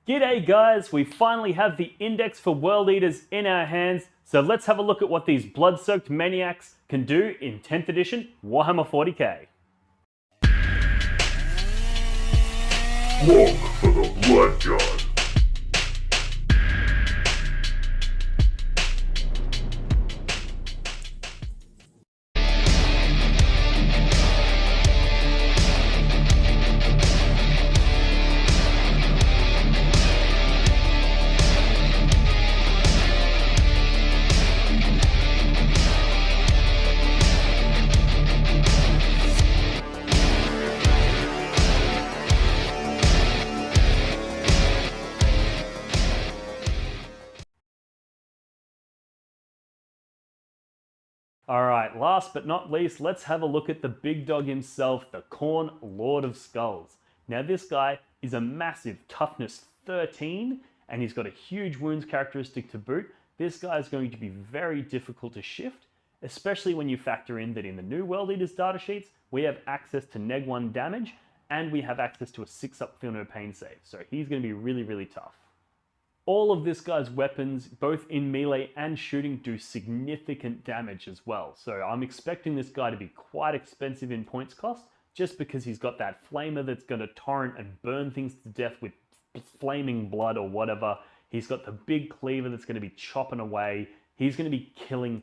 G'day guys, we finally have the index for World Eaters in our hands, so let's have a look at what these blood-soaked maniacs can do in 10th edition Warhammer 40k. Look for the Blood God. Alright, last but not least, let's have a look at the big dog himself, the Khorne Lord of Skulls. Now this guy is a massive toughness 13, and he's got a huge wounds characteristic to boot. This guy is going to be very difficult to shift, especially when you factor in that in the new World Eaters data sheets, we have access to neg 1 damage, and we have access to a 6-up feel no pain save. So he's going to be really, really tough. All of this guy's weapons, both in melee and shooting, do significant damage as well. So I'm expecting this guy to be quite expensive in points cost, just because he's got that flamer that's going to torrent and burn things to death with flaming blood or whatever. He's got the big cleaver that's going to be chopping away. He's going to be killing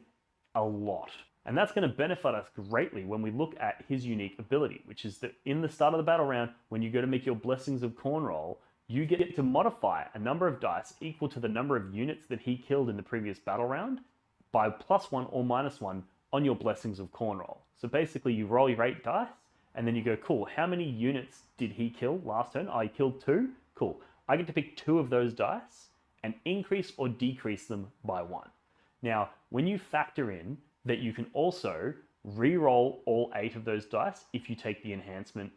a lot. And that's going to benefit us greatly when we look at his unique ability, which is that in the start of the battle round, when you go to make your Blessings of Khorne roll, you get to modify a number of dice equal to the number of units that he killed in the previous battle round by +1 or -1 on your Blessings of Khorne roll. So basically you roll your 8 dice, and then you go, cool, how many units did he kill last turn? I killed 2? Cool. I get to pick 2 of those dice and increase or decrease them by 1. Now, when you factor in that you can also re-roll all 8 of those dice if you take the enhancement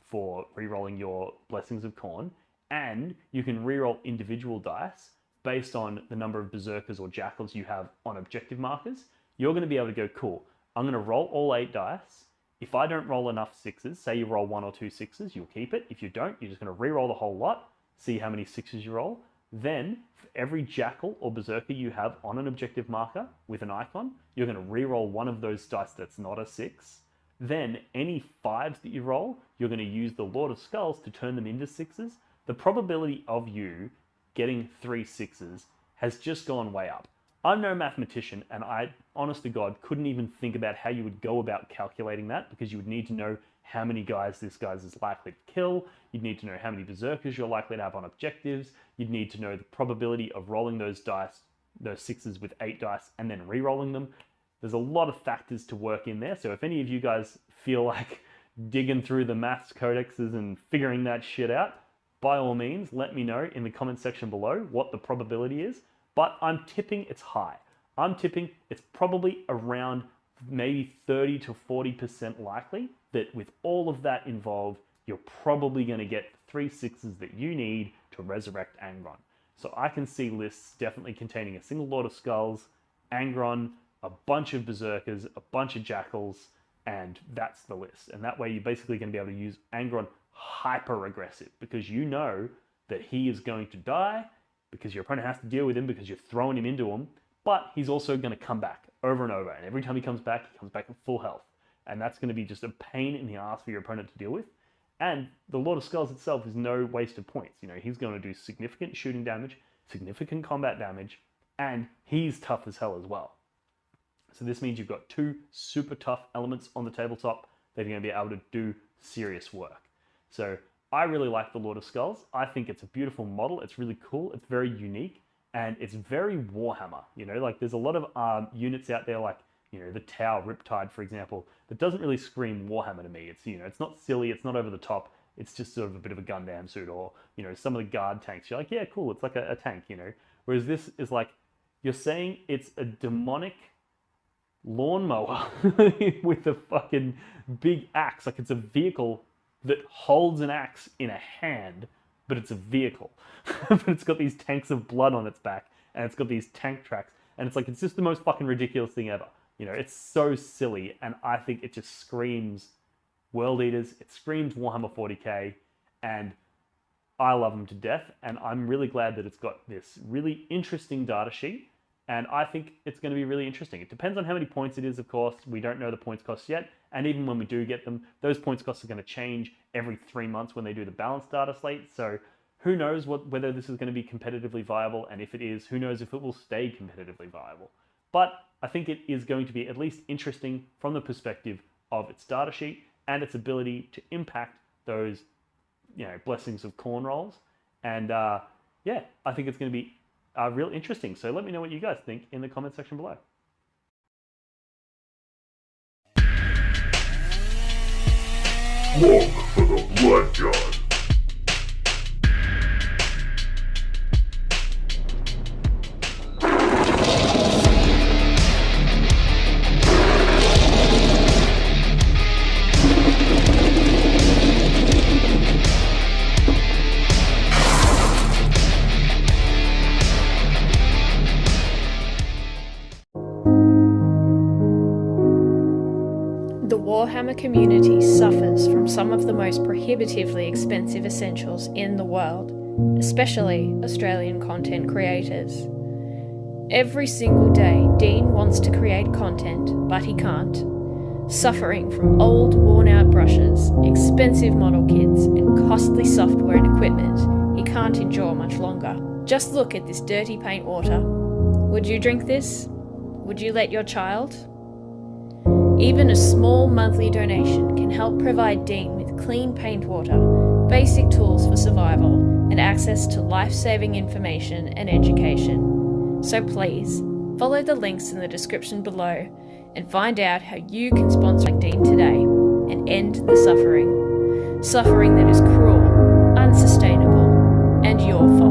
for re-rolling your Blessings of Khorne, and you can reroll individual dice based on the number of berserkers or jackals you have on objective markers, you're going to be able to go, cool, I'm going to roll all 8 dice. If I don't roll enough 6s, say you roll 1 or 2 6s, you'll keep it. If you don't, you're just going to reroll the whole lot, see how many 6s you roll. Then, for every jackal or berserker you have on an objective marker with an icon, you're going to reroll one of those dice that's not a 6. Then, any 5s that you roll, you're going to use the Lord of Skulls to turn them into 6s. The probability of you getting 3 6s has just gone way up. I'm no mathematician, and I, honest to God, couldn't even think about how you would go about calculating that, because you would need to know how many guys this guy is likely to kill, you'd need to know how many berserkers you're likely to have on objectives, you'd need to know the probability of rolling those dice, those 6s with 8 dice, and then re-rolling them. There's a lot of factors to work in there, so if any of you guys feel like digging through the maths codexes and figuring that shit out, by all means, let me know in the comment section below what the probability is, but I'm tipping it's high. I'm tipping it's probably around maybe 30 to 40% likely that with all of that involved, you're probably going to get 3 6s that you need to resurrect Angron. So I can see lists definitely containing a single Lord of Skulls, Angron, a bunch of berserkers, a bunch of jackals, and that's the list. And that way you're basically going to be able to use Angron hyper aggressive, because you know that he is going to die, because your opponent has to deal with him because you're throwing him into him, but he's also going to come back over and over, and every time he comes back at full health, and that's going to be just a pain in the ass for your opponent to deal with. And the Lord of Skulls itself is no waste of points. You know, he's going to do significant shooting damage, significant combat damage, and he's tough as hell as well. So this means you've got 2 super tough elements on the tabletop that are going to be able to do serious work. So I really like the Lord of Skulls. I think it's a beautiful model. It's really cool. It's very unique, and it's very Warhammer. You know, like there's a lot of units out there, like, you know, the Tau Riptide, for example, that doesn't really scream Warhammer to me. It's, you know, it's not silly. It's not over the top. It's just sort of a bit of a Gundam suit, or, you know, some of the guard tanks. You're like, yeah, cool. It's like a tank, you know. Whereas this is like, you're saying it's a demonic lawnmower with a fucking big axe. Like it's a vehicle that holds an axe in a hand, but it's a vehicle. But it's got these tanks of blood on its back, and it's got these tank tracks, and it's like, it's just the most fucking ridiculous thing ever. You know, it's so silly, and I think it just screams World Eaters, it screams Warhammer 40k, and I love them to death, and I'm really glad that it's got this really interesting data sheet, and I think it's going to be really interesting. It depends on how many points it is, of course. We don't know the points costs yet, and even when we do get them, those points costs are going to change every 3 months when they do the balanced data slate, so who knows whether this is going to be competitively viable, and if it is, who knows if it will stay competitively viable. But I think it is going to be at least interesting from the perspective of its data sheet and its ability to impact those blessings of corn rolls. And yeah, I think it's going to be real interesting. So let me know what you guys think in the comment section below. Look for the blood god. The Warhammer community suffers from some of the most prohibitively expensive essentials in the world, especially Australian content creators. Every single day, Dean wants to create content, but he can't. Suffering from old, worn-out brushes, expensive model kits, and costly software and equipment, he can't endure much longer. Just look at this dirty paint water. Would you drink this? Would you let your child? Even a small monthly donation can help provide Dean with clean paint water, basic tools for survival, and access to life-saving information and education. So please, follow the links in the description below and find out how you can sponsor like Dean today and end the suffering. Suffering that is cruel, unsustainable, and your fault.